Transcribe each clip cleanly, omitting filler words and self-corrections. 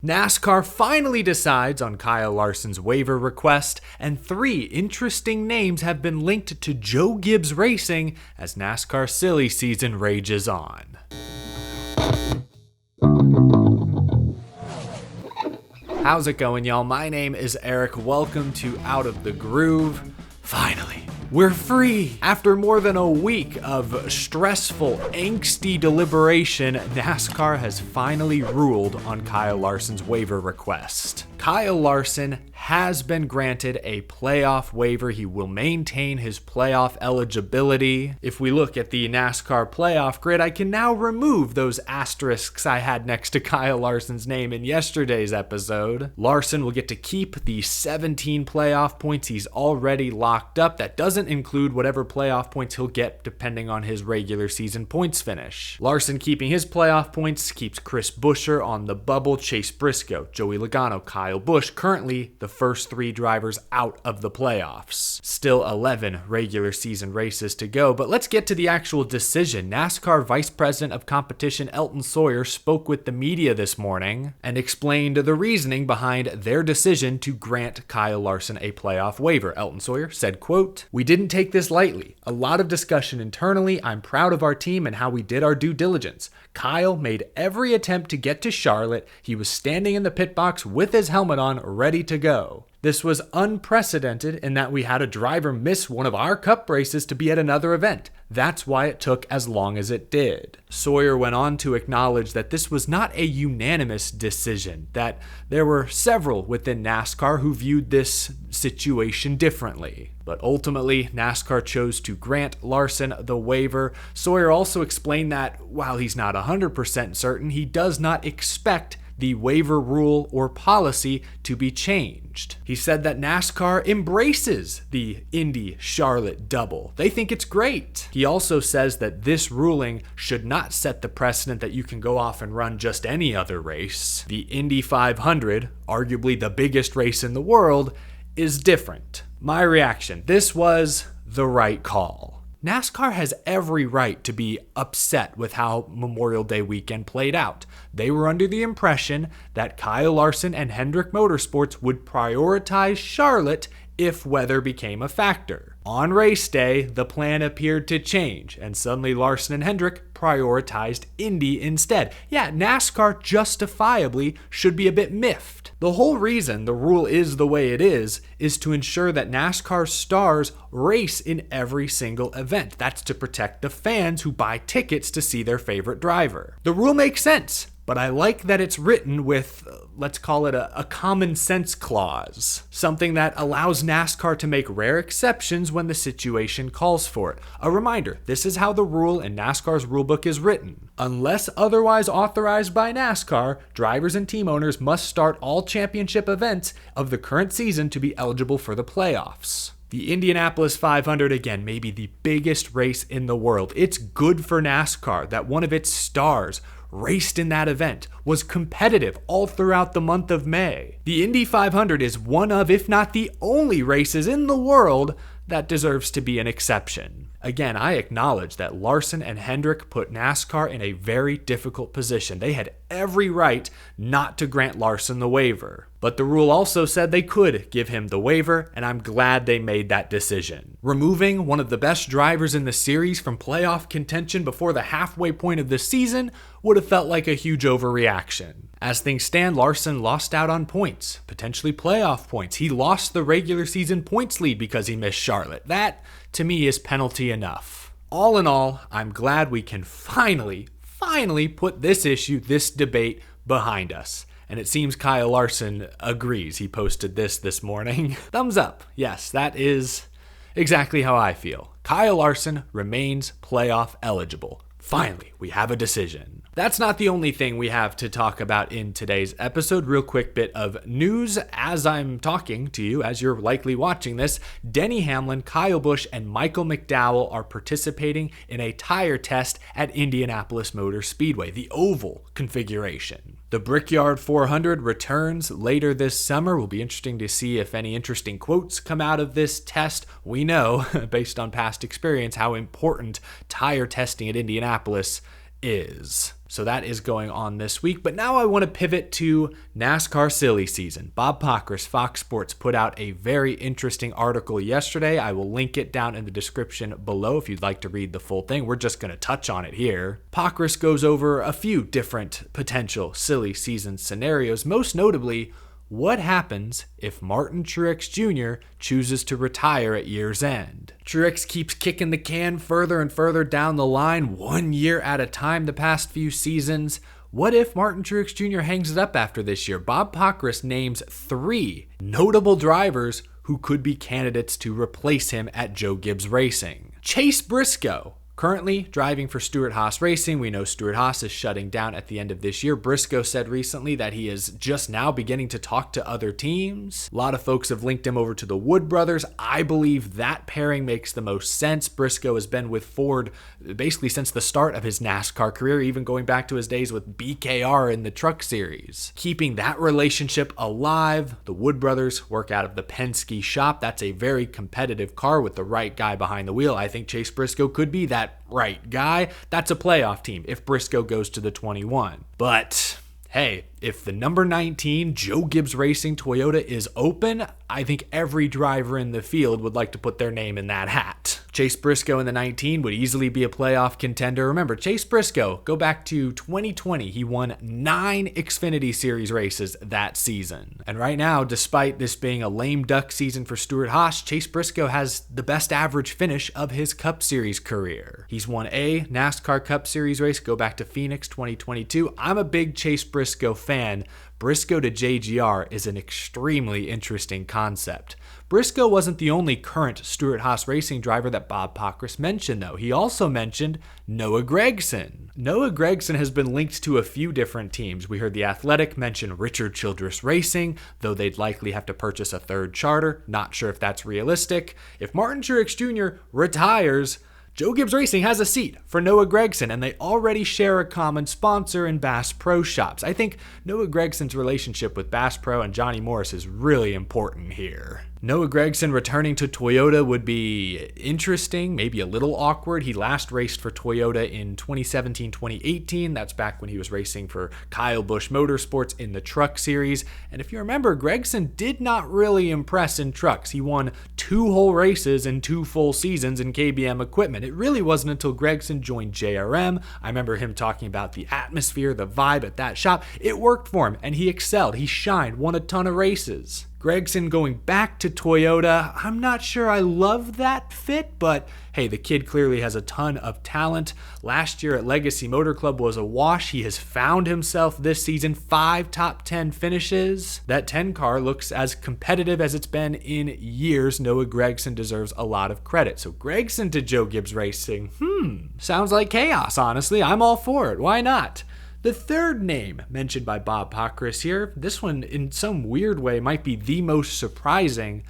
NASCAR finally decides on Kyle Larson's waiver request, and 3 interesting names have been linked to Joe Gibbs Racing as NASCAR silly season rages on. How's it going, y'all? My name is Eric. Welcome to Out of the Groove. Finally, we're free! After more than a week of stressful, angsty deliberation, NASCAR has finally ruled on Kyle Larson's waiver request. Kyle Larson has been granted a playoff waiver. He will maintain his playoff eligibility. If we look at the NASCAR playoff grid, I can now remove those asterisks I had next to Kyle Larson's name in yesterday's episode. Larson will get to keep the 17 playoff points he's already locked up. That doesn't include whatever playoff points he'll get depending on his regular season points finish. Larson keeping his playoff points keeps Chris Buescher on the bubble, Chase Briscoe, Joey Logano, Kyle Busch, currently the first 3 drivers out of the playoffs. Still 11 regular season races to go, but let's get to the actual decision. NASCAR Vice President of Competition Elton Sawyer spoke with the media this morning and explained the reasoning behind their decision to grant Kyle Larson a playoff waiver. Elton Sawyer said, quote, "We didn't take this lightly. A lot of discussion internally. I'm proud of our team and how we did our due diligence. Kyle made every attempt to get to Charlotte. He was standing in the pit box with his helmet on, ready to go. This was unprecedented in that we had a driver miss one of our cup races to be at another event. That's why it took as long as it did." Sawyer went on to acknowledge that this was not a unanimous decision, that there were several within NASCAR who viewed this situation differently. But ultimately, NASCAR chose to grant Larson the waiver. Sawyer also explained that while he's not 100% certain, he does not expect the waiver rule or policy to be changed. He said that NASCAR embraces the Indy-Charlotte double. They think it's great. He also says that this ruling should not set the precedent that you can go off and run just any other race. The Indy 500, arguably the biggest race in the world, is different. My reaction, this was the right call. NASCAR has every right to be upset with how Memorial Day weekend played out. They were under the impression that Kyle Larson and Hendrick Motorsports would prioritize Charlotte if weather became a factor. On race day, the plan appeared to change, and suddenly Larson and Hendrick prioritized Indy instead. Yeah, NASCAR justifiably should be a bit miffed. The whole reason the rule is the way it is to ensure that NASCAR stars race in every single event. That's to protect the fans who buy tickets to see their favorite driver. The rule makes sense, but I like that it's written with, let's call it a common sense clause. Something that allows NASCAR to make rare exceptions when the situation calls for it. A reminder, this is how the rule in NASCAR's rulebook is written. Unless otherwise authorized by NASCAR, drivers and team owners must start all championship events of the current season to be eligible for the playoffs. The Indianapolis 500, again, may be the biggest race in the world. It's good for NASCAR that one of its stars raced in that event, was competitive all throughout the month of May. The Indy 500 is one of, if not the only races in the world that deserves to be an exception. Again, I acknowledge that Larson and Hendrick put NASCAR in a very difficult position. They had every right not to grant Larson the waiver. But the rule also said they could give him the waiver, and I'm glad they made that decision. Removing one of the best drivers in the series from playoff contention before the halfway point of the season would have felt like a huge overreaction. As things stand, Larson lost out on points, potentially playoff points. He lost the regular season points lead because he missed Charlotte. That, to me, is penalty enough. All in all, I'm glad we can finally put this issue, this debate behind us. And it seems Kyle Larson agrees. He posted this morning. Thumbs up. Yes, that is exactly how I feel. Kyle Larson remains playoff eligible. Finally, we have a decision. That's not the only thing we have to talk about in today's episode. Real quick bit of news as I'm talking to you, as you're likely watching this. Denny Hamlin, Kyle Busch, and Michael McDowell are participating in a tire test at Indianapolis Motor Speedway, the oval configuration. The Brickyard 400 returns later this summer. Will be interesting to see if any interesting quotes come out of this test. We know, based on past experience, how important tire testing at Indianapolis is. So that is going on this week. But now I want to pivot to NASCAR silly season. Bob Pockrass, Fox Sports, put out a very interesting article yesterday. I will link it down in the description below if you'd like to read the full thing. We're just going to touch on it here. Pockrass goes over a few different potential silly season scenarios, most notably, what happens if Martin Truex Jr. chooses to retire at year's end? Truex keeps kicking the can further and further down the line, 1 year at a time the past few seasons. What if Martin Truex Jr. hangs it up after this year? Bob Pockrass names 3 notable drivers who could be candidates to replace him at Joe Gibbs Racing. Chase Briscoe, currently driving for Stewart-Haas Racing. We know Stewart-Haas is shutting down at the end of this year. Briscoe said recently that he is just now beginning to talk to other teams. A lot of folks have linked him over to the Wood brothers. I believe that pairing makes the most sense. Briscoe has been with Ford basically since the start of his NASCAR career, even going back to his days with BKR in the Truck Series. Keeping that relationship alive, the Wood brothers work out of the Penske shop. That's a very competitive car with the right guy behind the wheel. I think Chase Briscoe could be that right guy. That's a playoff team if Briscoe goes to the 21. But hey, if the number 19 Joe Gibbs Racing Toyota is open, I think every driver in the field would like to put their name in that hat. Chase Briscoe in the 19 would easily be a playoff contender. Remember, Chase Briscoe, go back to 2020. He won 9 Xfinity Series races that season. And right now, despite this being a lame duck season for Stewart-Haas, Chase Briscoe has the best average finish of his Cup Series career. He's won a NASCAR Cup Series race, go back to Phoenix 2022. I'm a big Chase Briscoe fan. Briscoe to JGR is an extremely interesting concept. Briscoe wasn't the only current Stewart-Haas Racing driver that Bob Pockrass mentioned, though. He also mentioned Noah Gragson. Noah Gragson has been linked to a few different teams. We heard The Athletic mention Richard Childress Racing, though they'd likely have to purchase a third charter. Not sure if that's realistic. If Martin Truex Jr. retires, Joe Gibbs Racing has a seat for Noah Gragson, and they already share a common sponsor in Bass Pro Shops. I think Noah Gregson's relationship with Bass Pro and Johnny Morris is really important here. Noah Gragson returning to Toyota would be interesting, maybe a little awkward. He last raced for Toyota in 2017-2018. That's back when he was racing for Kyle Busch Motorsports in the Truck Series. And if you remember, Gragson did not really impress in trucks. He won 2 whole races and 2 full seasons in KBM equipment. It really wasn't until Gragson joined JRM. I remember him talking about the atmosphere, the vibe at that shop. It worked for him, and he excelled. He shined, won a ton of races. Gragson going back to Toyota, I'm not sure I love that fit, but hey, the kid clearly has a ton of talent. Last year at Legacy Motor Club was a wash. He has found himself this season, 5 top 10 finishes. That 10 car looks as competitive as it's been in years. Noah Gragson deserves a lot of credit. So Gragson to Joe Gibbs Racing, sounds like chaos, honestly. I'm all for it. Why not? The third name mentioned by Bob Pockrass here, this one in some weird way might be the most surprising,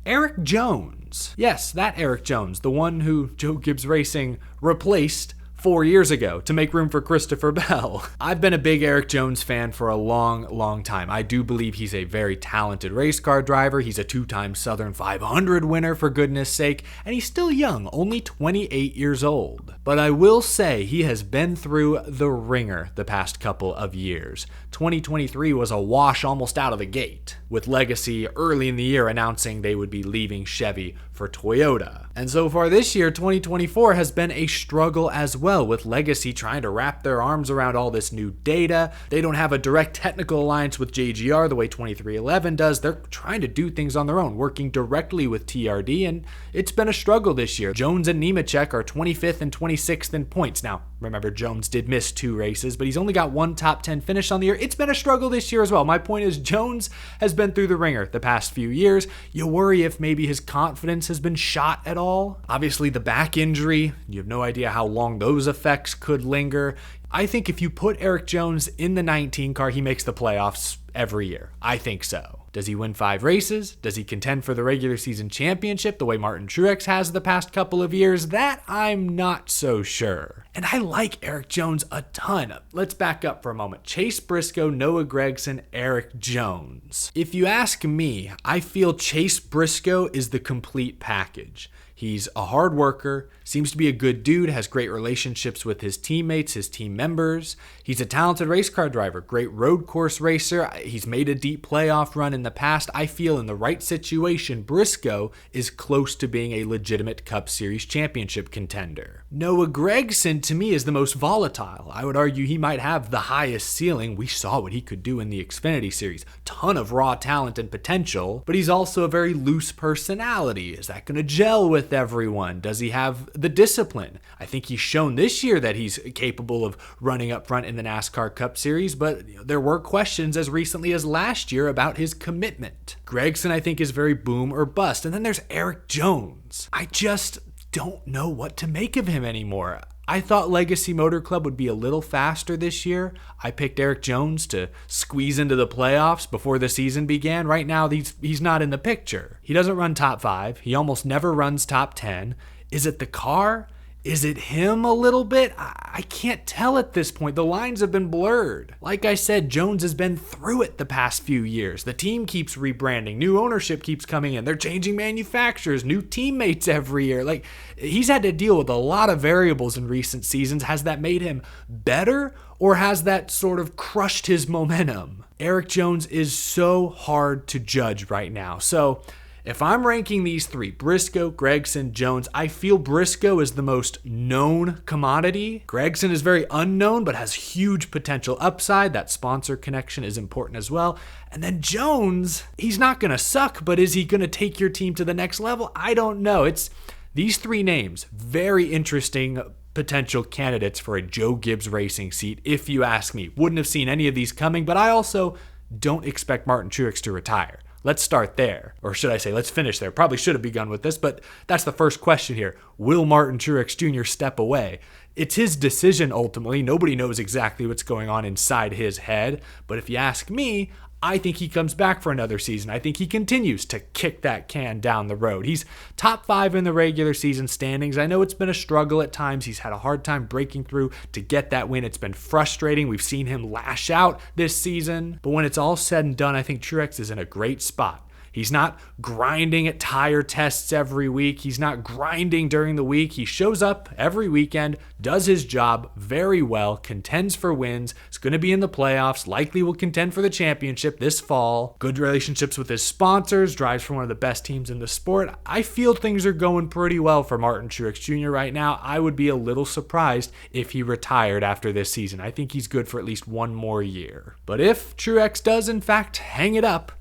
Erik Jones. Yes, that Erik Jones, the one who Joe Gibbs Racing replaced 4 years ago to make room for Christopher Bell. I've been a big Erik Jones fan for a long time. I do believe he's a very talented race car driver. He's a 2-time Southern 500 winner, for goodness sake, and he's still young, only 28 years old. But I will say he has been through the ringer the past couple of years. 2023 was a wash almost out of the gate, with Legacy early in the year announcing they would be leaving Chevy for Toyota. And so far this year, 2024 has been a struggle as well, with Legacy trying to wrap their arms around all this new data. They don't have a direct technical alliance with JGR the way 2311 does. They're trying to do things on their own, working directly with TRD, and it's been a struggle this year. Jones and Nemechek are 25th and 26th in points. Now, remember, Jones did miss 2 races, but he's only got 1 top 10 finish on the year. It's been a struggle this year as well. My point is, Jones has been through the ringer the past few years. You worry if maybe his confidence has been shot at all. Obviously, the back injury, you have no idea how long those effects could linger. I think if you put Erik Jones in the 19 car, he makes the playoffs every year. I think so. Does he win 5 races? Does he contend for the regular season championship the way Martin Truex has the past couple of years? That I'm not so sure. And I like Erik Jones a ton. Let's back up for a moment. Chase Briscoe, Noah Gragson, Erik Jones. If you ask me, I feel Chase Briscoe is the complete package. He's a hard worker, seems to be a good dude, has great relationships with his teammates, his team members. He's a talented race car driver, great road course racer. He's made a deep playoff run in the past. I feel in the right situation, Briscoe is close to being a legitimate Cup Series championship contender. Noah Gragson, to me, is the most volatile. I would argue he might have the highest ceiling. We saw what he could do in the Xfinity Series. Ton of raw talent and potential, but he's also a very loose personality. Is that going to gel with everyone? Does he have the discipline? I think he's shown this year that he's capable of running up front in the NASCAR Cup Series, but there were questions as recently as last year about his commitment. Gragson, I think, is very boom or bust. And then there's Erik Jones. I just don't know what to make of him anymore. I thought Legacy Motor Club would be a little faster this year. I picked Erik Jones to squeeze into the playoffs before the season began. Right now, he's not in the picture. He doesn't run top 5. He almost never runs top 10. Is it the car? Is it him a little bit? I can't tell at this point. The lines have been blurred. Like I said, Jones has been through it the past few years. The team keeps rebranding. New ownership keeps coming in. They're changing manufacturers, new teammates every year. Like, he's had to deal with a lot of variables in recent seasons. Has that made him better, or has that sort of crushed his momentum? Erik Jones is so hard to judge right now. So if I'm ranking these three, Briscoe, Gragson, Jones, I feel Briscoe is the most known commodity. Gragson is very unknown, but has huge potential upside. That sponsor connection is important as well. And then Jones, he's not going to suck, but is he going to take your team to the next level? I don't know. It's these three names, very interesting potential candidates for a Joe Gibbs Racing seat, if you ask me. Wouldn't have seen any of these coming, but I also don't expect Martin Truex to retire. Let's start there. Or should I say, let's finish there. Probably should have begun with this, but that's the first question here. Will Martin Truex Jr. step away? It's his decision ultimately. Nobody knows exactly what's going on inside his head. But if you ask me, I think he comes back for another season. I think he continues to kick that can down the road. He's top 5 in the regular season standings. I know it's been a struggle at times. He's had a hard time breaking through to get that win. It's been frustrating. We've seen him lash out this season. But when it's all said and done, I think Truex is in a great spot. He's not grinding at tire tests every week. He's not grinding during the week. He shows up every weekend, does his job very well, contends for wins. He's going to be in the playoffs, likely will contend for the championship this fall. Good relationships with his sponsors, drives for one of the best teams in the sport. I feel things are going pretty well for Martin Truex Jr. right now. I would be a little surprised if he retired after this season. I think he's good for at least one more year. But if Truex does in fact hang it up,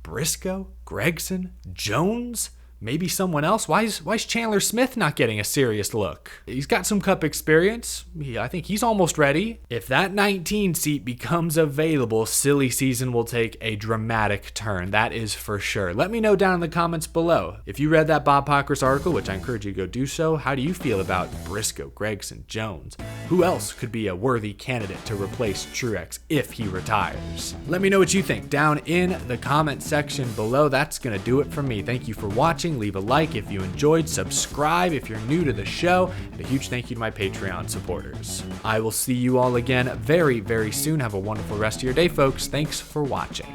Briscoe, Gragson, Jones, maybe someone else. Why is Chandler Smith not getting a serious look? He's got some Cup experience. I think he's almost ready. If that 19 seat becomes available, silly season will take a dramatic turn. That is for sure. Let me know down in the comments below. If you read that Bob Pockrass article, which I encourage you to go do so, how do you feel about Briscoe, Gragson, Jones? Who else could be a worthy candidate to replace Truex if he retires? Let me know what you think down in the comment section below. That's going to do it for me. Thank you for watching. Leave a like if you enjoyed, subscribe if you're new to the show, and a huge thank you to my Patreon supporters. I will see you all again very, very soon. Have a wonderful rest of your day, folks. Thanks for watching.